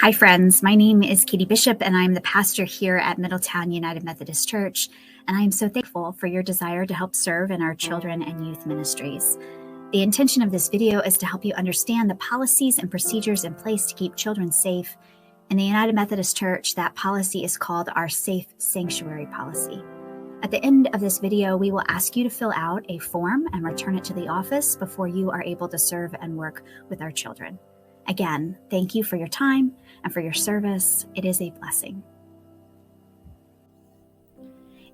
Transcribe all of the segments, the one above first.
Hi, friends. My name is Katie Bishop, and I'm the pastor here at Middletown United Methodist Church. And I am so thankful for your desire to help serve in our children and youth ministries. The intention of this video is to help you understand the policies and procedures in place to keep children safe. In the United Methodist Church, that policy is called our Safe Sanctuary Policy. At the end of this video, we will ask you to fill out a form and return it to the office before you are able to serve and work with our children. Again, thank you for your time and for your service. It is a blessing.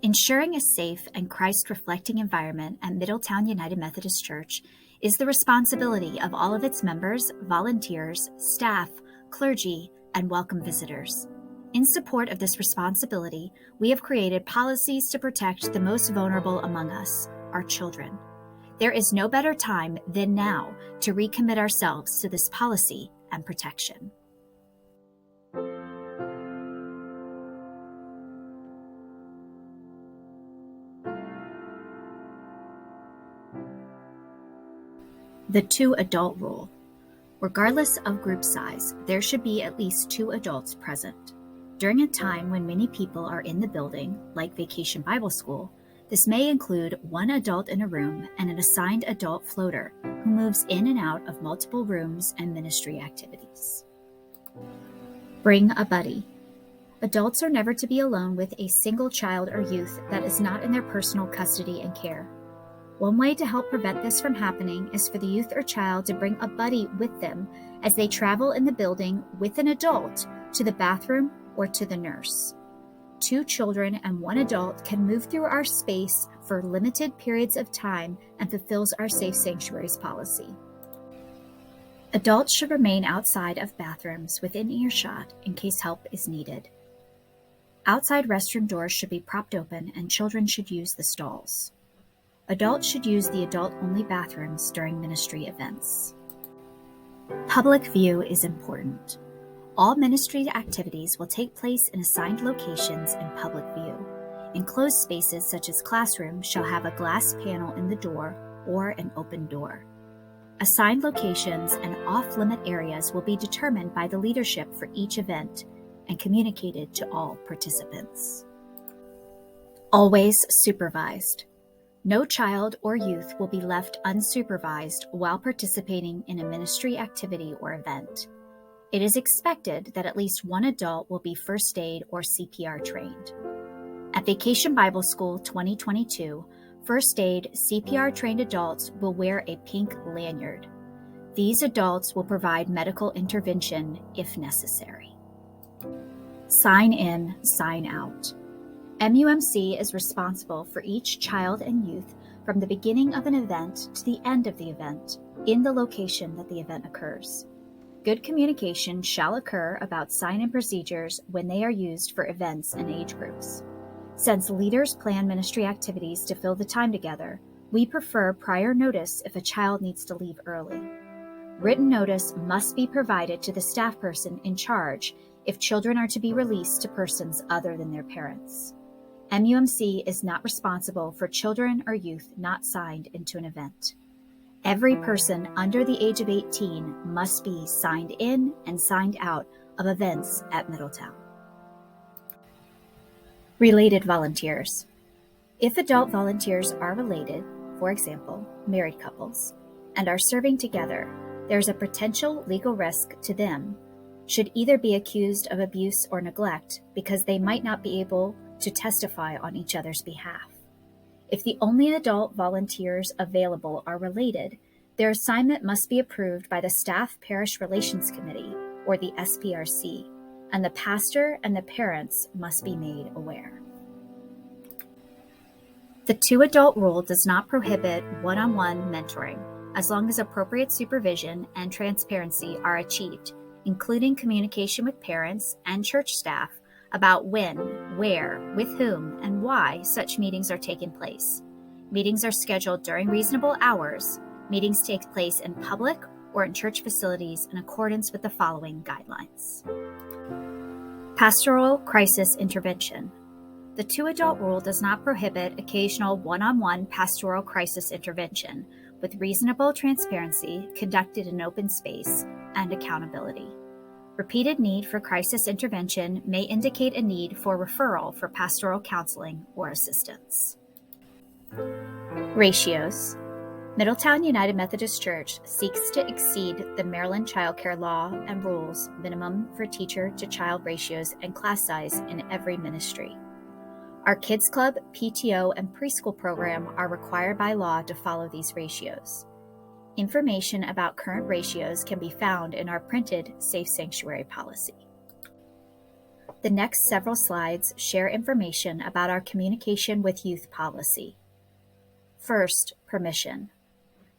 Ensuring a safe and Christ-reflecting environment at Middletown United Methodist Church is the responsibility of all of its members, volunteers, staff, clergy, and welcome visitors. In support of this responsibility, we have created policies to protect the most vulnerable among us, our children. There is no better time than now to recommit ourselves to this policy and protection. The 2-adult rule. Regardless of group size, there should be at least 2 adults present. During a time when many people are in the building, like Vacation Bible School, this may include 1 adult in a room and an assigned adult floater who moves in and out of multiple rooms and ministry activities. Bring a buddy. Adults are never to be alone with a single child or youth that is not in their personal custody and care. One way to help prevent this from happening is for the youth or child to bring a buddy with them as they travel in the building with an adult to the bathroom or to the nurse. 2 children and 1 adult can move through our space for limited periods of time and fulfills our Safe Sanctuaries policy. Adults should remain outside of bathrooms within earshot in case help is needed. Outside restroom doors should be propped open and children should use the stalls. Adults should use the adult-only bathrooms during ministry events. Public view is important. All ministry activities will take place in assigned locations in public view. Enclosed spaces such as classrooms shall have a glass panel in the door or an open door. Assigned locations and off-limit areas will be determined by the leadership for each event and communicated to all participants. Always supervised. No child or youth will be left unsupervised while participating in a ministry activity or event. It is expected that at least 1 adult will be first aid or CPR trained. At Vacation Bible School 2022, first aid CPR trained adults will wear a pink lanyard. These adults will provide medical intervention if necessary. Sign in, sign out. MUMC is responsible for each child and youth from the beginning of an event to the end of the event in the location that the event occurs. Good communication shall occur about sign-in procedures when they are used for events and age groups. Since leaders plan ministry activities to fill the time together, we prefer prior notice if a child needs to leave early. Written notice must be provided to the staff person in charge if children are to be released to persons other than their parents. MUMC is not responsible for children or youth not signed into an event. Every person under the age of 18 must be signed in and signed out of events at Middletown. Related volunteers. If adult volunteers are related, for example, married couples, and are serving together, there's a potential legal risk to them should either be accused of abuse or neglect because they might not be able to testify on each other's behalf. If the only adult volunteers available are related, their assignment must be approved by the Staff Parish Relations Committee, or the SPRC, and the pastor and the parents must be made aware. The 2-adult rule does not prohibit one-on-one mentoring, as long as appropriate supervision and transparency are achieved, including communication with parents and church staff about when, where, with whom, and why such meetings are taking place. Meetings are scheduled during reasonable hours. Meetings take place in public or in church facilities in accordance with the following guidelines. Pastoral crisis intervention. The 2-adult rule does not prohibit occasional one-on-one pastoral crisis intervention with reasonable transparency conducted in open space and accountability. Repeated need for crisis intervention may indicate a need for referral for pastoral counseling or assistance. Ratios. Middletown United Methodist Church seeks to exceed the Maryland Child Care Law and rules minimum for teacher-to-child ratios and class size in every ministry. Our Kids Club, PTO, and preschool program are required by law to follow these ratios. Information about current ratios can be found in our printed Safe Sanctuary policy. The next several slides share information about our communication with youth policy. First, permission.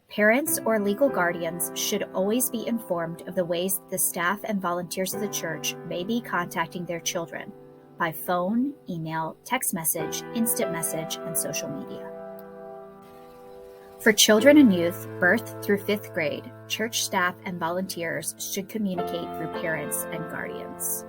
Parents or legal guardians should always be informed of the ways the staff and volunteers of the church may be contacting their children by phone, email, text message, instant message, and social media. For children and youth, birth through 5th grade, church staff and volunteers should communicate through parents and guardians.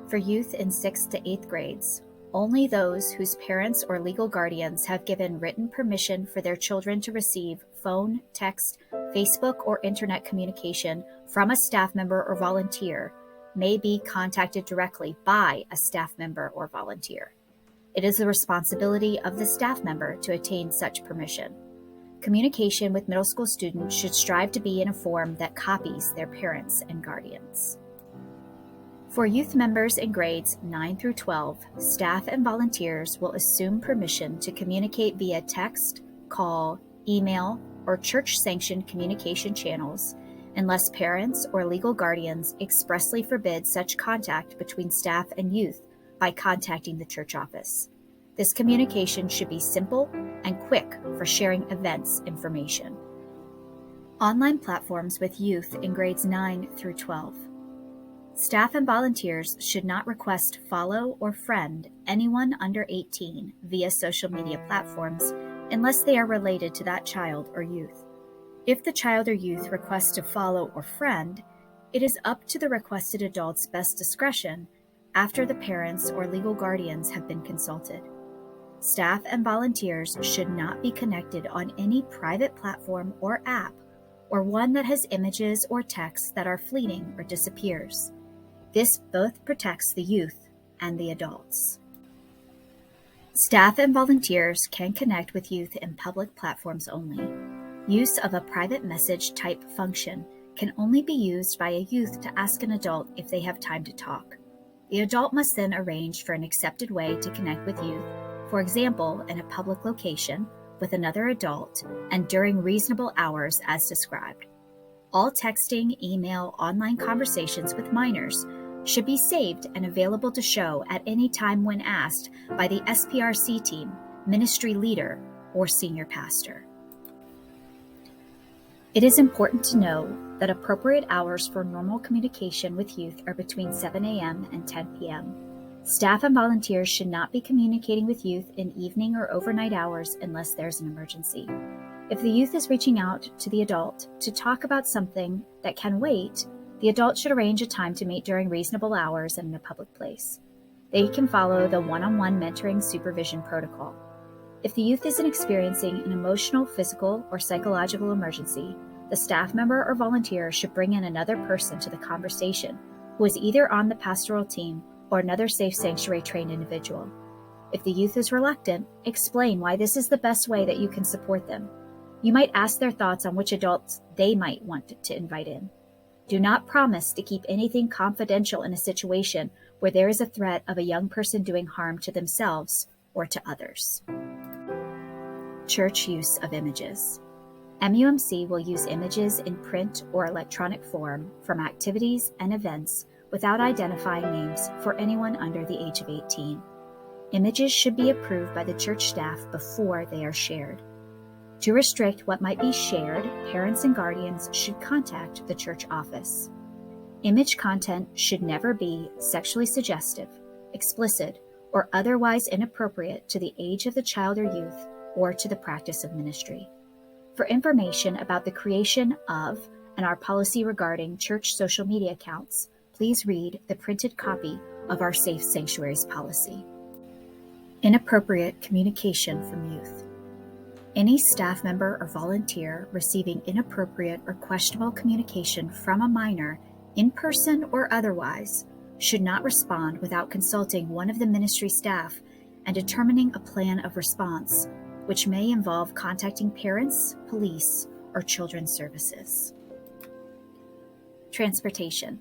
For youth in 6th to 8th grades, only those whose parents or legal guardians have given written permission for their children to receive phone, text, Facebook, or internet communication from a staff member or volunteer may be contacted directly by a staff member or volunteer. It is the responsibility of the staff member to attain such permission. Communication with middle school students should strive to be in a form that copies their parents and guardians. For youth members in grades 9 through 12, staff and volunteers will assume permission to communicate via text, call, email, or church-sanctioned communication channels unless parents or legal guardians expressly forbid such contact between staff and youth by contacting the church office. This communication should be simple and quick for sharing events information. Online platforms with youth in grades 9 through 12. Staff and volunteers should not request follow or friend anyone under 18 via social media platforms unless they are related to that child or youth. If the child or youth requests to follow or friend, it is up to the requested adult's best discretion after the parents or legal guardians have been consulted. Staff and volunteers should not be connected on any private platform or app or one that has images or text that are fleeting or disappears. This both protects the youth and the adults. Staff and volunteers can connect with youth in public platforms only. Use of a private message type function can only be used by a youth to ask an adult if they have time to talk. The adult must then arrange for an accepted way to connect with youth, for example, in a public location, with another adult, and during reasonable hours as described. All texting, email, online conversations with minors should be saved and available to show at any time when asked by the SPRC team, ministry leader, or senior pastor. It is important to know that appropriate hours for normal communication with youth are between 7 a.m. and 10 p.m. Staff and volunteers should not be communicating with youth in evening or overnight hours unless there's an emergency. If the youth is reaching out to the adult to talk about something that can wait, the adult should arrange a time to meet during reasonable hours and in a public place. They can follow the one-on-one mentoring supervision protocol. If the youth isn't experiencing an emotional, physical, or psychological emergency, the staff member or volunteer should bring in another person to the conversation who is either on the pastoral team or another Safe Sanctuary trained individual. If the youth is reluctant, explain why this is the best way that you can support them. You might ask their thoughts on which adults they might want to invite in. Do not promise to keep anything confidential in a situation where there is a threat of a young person doing harm to themselves or to others. Church use of images. MUMC will use images in print or electronic form from activities and events without identifying names for anyone under the age of 18. Images should be approved by the church staff before they are shared. To restrict what might be shared, parents and guardians should contact the church office. Image content should never be sexually suggestive, explicit, or otherwise inappropriate to the age of the child or youth or to the practice of ministry. For information about the creation of and our policy regarding church social media accounts, please read the printed copy of our Safe Sanctuaries policy. Inappropriate communication from youth. Any staff member or volunteer receiving inappropriate or questionable communication from a minor in person or otherwise, should not respond without consulting one of the ministry staff and determining a plan of response, which may involve contacting parents, police, or children's services. Transportation.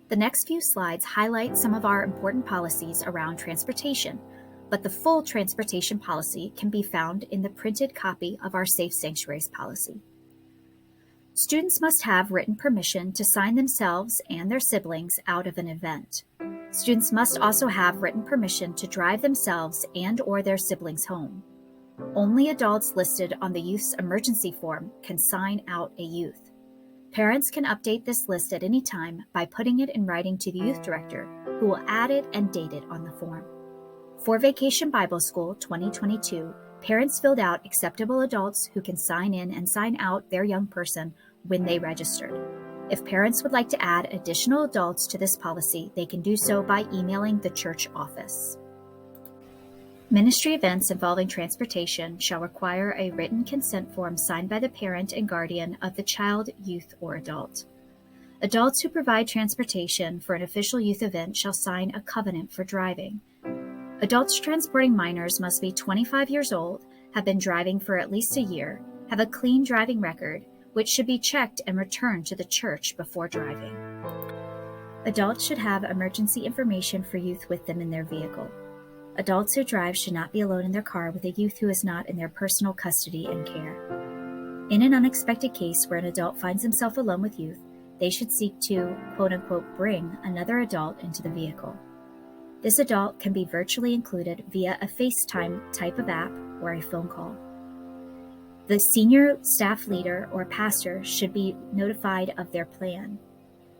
The next few slides highlight some of our important policies around transportation, but the full transportation policy can be found in the printed copy of our Safe Sanctuaries policy. Students must have written permission to sign themselves and their siblings out of an event. Students must also have written permission to drive themselves and/or their siblings home. Only adults listed on the youth's emergency form can sign out a youth. Parents can update this list at any time by putting it in writing to the youth director, who will add it and date it on the form. For Vacation Bible School 2022, parents filled out acceptable adults who can sign in and sign out their young person when they registered. If parents would like to add additional adults to this policy, they can do so by emailing the church office. Ministry events involving transportation shall require a written consent form signed by the parent and guardian of the child, youth, or adult. Adults who provide transportation for an official youth event shall sign a covenant for driving. Adults transporting minors must be 25 years old, have been driving for at least a year, have a clean driving record, which should be checked and returned to the church before driving. Adults should have emergency information for youth with them in their vehicle. Adults who drive should not be alone in their car with a youth who is not in their personal custody and care. In an unexpected case where an adult finds himself alone with youth, they should seek to, quote-unquote, bring another adult into the vehicle. This adult can be virtually included via a FaceTime type of app or a phone call. The senior staff leader or pastor should be notified of their plan.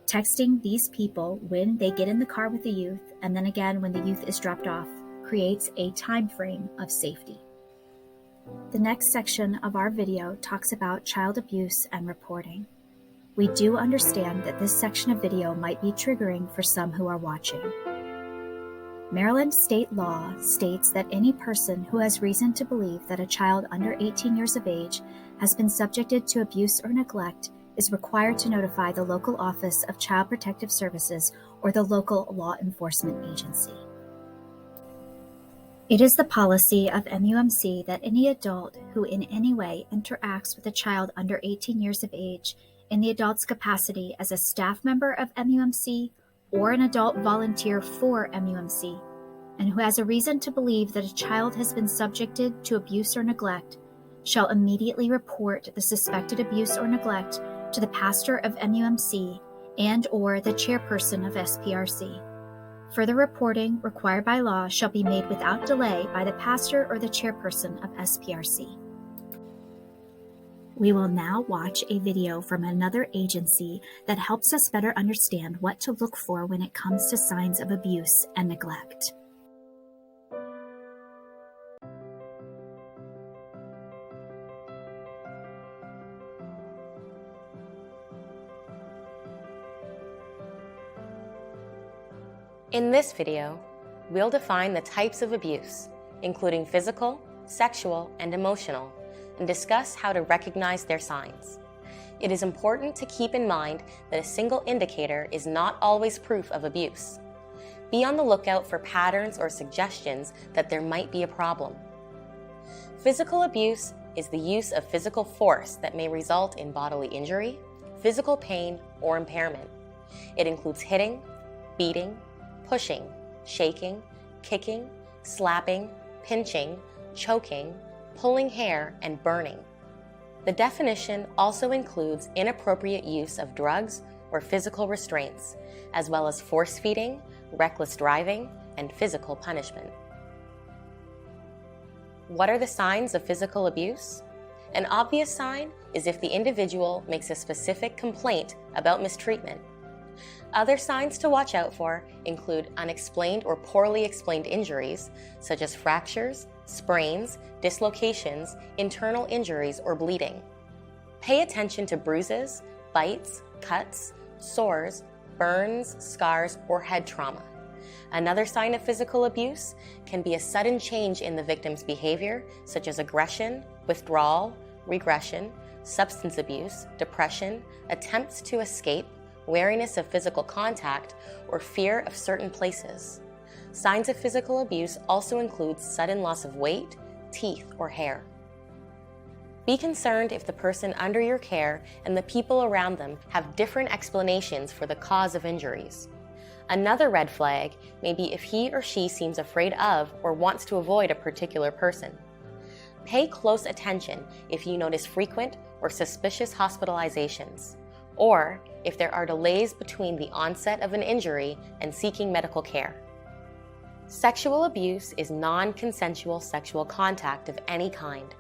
Texting these people when they get in the car with the youth and then again when the youth is dropped off creates a time frame of safety. The next section of our video talks about child abuse and reporting. We do understand that this section of video might be triggering for some who are watching. Maryland state law states that any person who has reason to believe that a child under 18 years of age has been subjected to abuse or neglect is required to notify the local Office of Child Protective Services or the local law enforcement agency. It is the policy of MUMC that any adult who in any way interacts with a child under 18 years of age in the adult's capacity as a staff member of MUMC or an adult volunteer for MUMC, and who has a reason to believe that a child has been subjected to abuse or neglect, shall immediately report the suspected abuse or neglect to the pastor of MUMC and/or the chairperson of SPRC. Further reporting required by law shall be made without delay by the pastor or the chairperson of SPRC. We will now watch a video from another agency that helps us better understand what to look for when it comes to signs of abuse and neglect. In this video, we'll define the types of abuse, including physical, sexual, and emotional, and discuss how to recognize their signs. It is important to keep in mind that a single indicator is not always proof of abuse. Be on the lookout for patterns or suggestions that there might be a problem. Physical abuse is the use of physical force that may result in bodily injury, physical pain, or impairment. It includes hitting, beating, pushing, shaking, kicking, slapping, pinching, choking, pulling hair, and burning. The definition also includes inappropriate use of drugs or physical restraints, as well as force feeding, reckless driving, and physical punishment. What are the signs of physical abuse? An obvious sign is if the individual makes a specific complaint about mistreatment. Other signs to watch out for include unexplained or poorly explained injuries, such as fractures, sprains, dislocations, internal injuries, or bleeding. Pay attention to bruises, bites, cuts, sores, burns, scars, or head trauma. Another sign of physical abuse can be a sudden change in the victim's behavior, such as aggression, withdrawal, regression, substance abuse, depression, attempts to escape, wariness of physical contact, or fear of certain places. Signs of physical abuse also include sudden loss of weight, teeth, or hair. Be concerned if the person under your care and the people around them have different explanations for the cause of injuries. Another red flag may be if he or she seems afraid of or wants to avoid a particular person. Pay close attention if you notice frequent or suspicious hospitalizations, or if there are delays between the onset of an injury and seeking medical care. Sexual abuse is non-consensual sexual contact of any kind.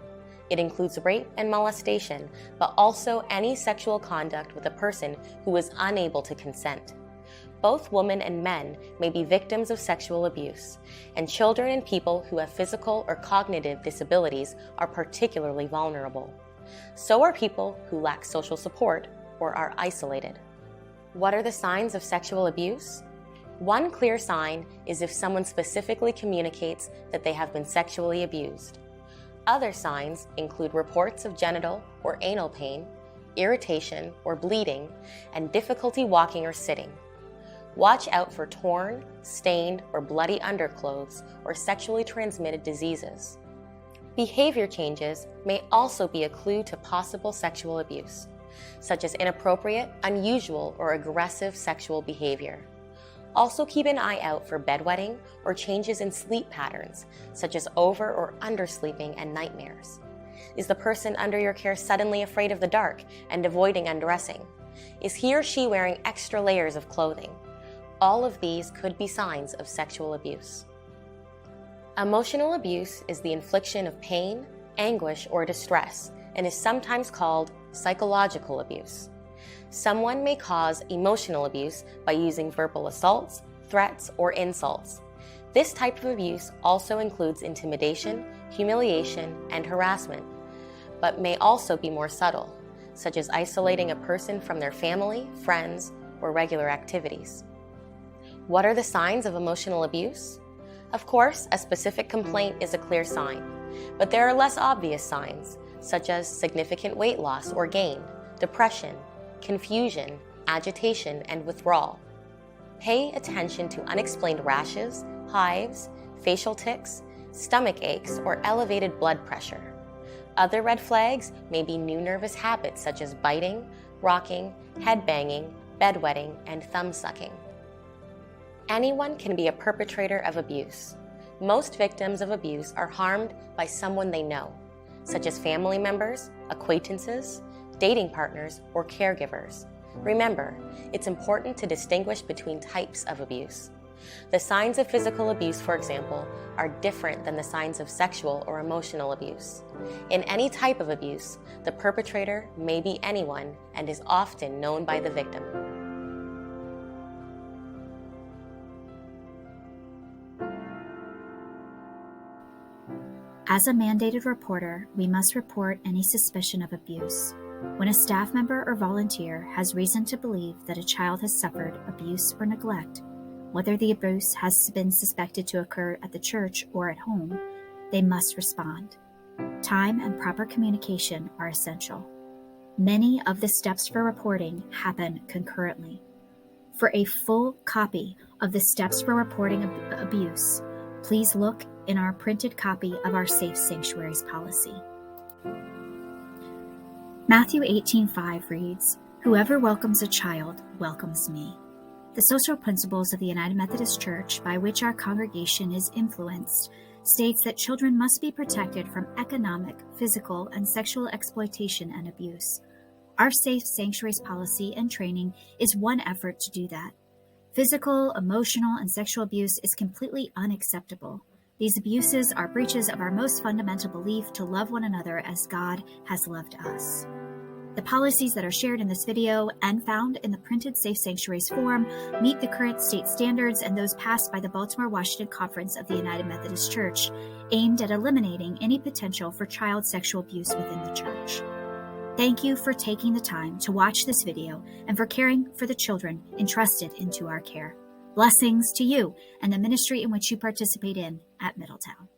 It includes rape and molestation, but also any sexual conduct with a person who is unable to consent. Both women and men may be victims of sexual abuse, and children and people who have physical or cognitive disabilities are particularly vulnerable. So are people who lack social support or are isolated. What are the signs of sexual abuse? One clear sign is if someone specifically communicates that they have been sexually abused. Other signs include reports of genital or anal pain, irritation or bleeding, and difficulty walking or sitting. Watch out for torn, stained, or bloody underclothes or sexually transmitted diseases. Behavior changes may also be a clue to possible sexual abuse, such as inappropriate, unusual, or aggressive sexual behavior. Also keep an eye out for bedwetting or changes in sleep patterns, such as over or undersleeping and nightmares. Is the person under your care suddenly afraid of the dark and avoiding undressing? Is he or she wearing extra layers of clothing? All of these could be signs of sexual abuse. Emotional abuse is the infliction of pain, anguish, or distress, and is sometimes called psychological abuse. Someone may cause emotional abuse by using verbal assaults, threats, or insults. This type of abuse also includes intimidation, humiliation, and harassment, but may also be more subtle, such as isolating a person from their family, friends, or regular activities. What are the signs of emotional abuse? Of course, a specific complaint is a clear sign, but there are less obvious signs, such as significant weight loss or gain, depression, confusion, agitation, and withdrawal. Pay attention to unexplained rashes, hives, facial tics, stomach aches, or elevated blood pressure. Other red flags may be new nervous habits such as biting, rocking, head banging, bedwetting, and thumb sucking. Anyone can be a perpetrator of abuse. Most victims of abuse are harmed by someone they know, such as family members, acquaintances, dating partners, or caregivers. Remember, it's important to distinguish between types of abuse. The signs of physical abuse, for example, are different than the signs of sexual or emotional abuse. In any type of abuse, the perpetrator may be anyone and is often known by the victim. As a mandated reporter, we must report any suspicion of abuse. When a staff member or volunteer has reason to believe that a child has suffered abuse or neglect, whether the abuse has been suspected to occur at the church or at home, they must respond. Time and proper communication are essential. Many of the steps for reporting happen concurrently. For a full copy of the steps for reporting abuse, please look in our printed copy of our Safe Sanctuaries policy. Matthew 18:5 reads, "Whoever welcomes a child welcomes me." The social principles of the United Methodist Church, by which our congregation is influenced, states that children must be protected from economic, physical, and sexual exploitation and abuse. Our Safe Sanctuaries policy and training is one effort to do that. Physical, emotional, and sexual abuse is completely unacceptable. These abuses are breaches of our most fundamental belief to love one another as God has loved us. The policies that are shared in this video and found in the printed Safe Sanctuaries form meet the current state standards and those passed by the Baltimore-Washington Conference of the United Methodist Church, aimed at eliminating any potential for child sexual abuse within the church. Thank you for taking the time to watch this video and for caring for the children entrusted into our care. Blessings to you and the ministry in which you participate in at Middletown.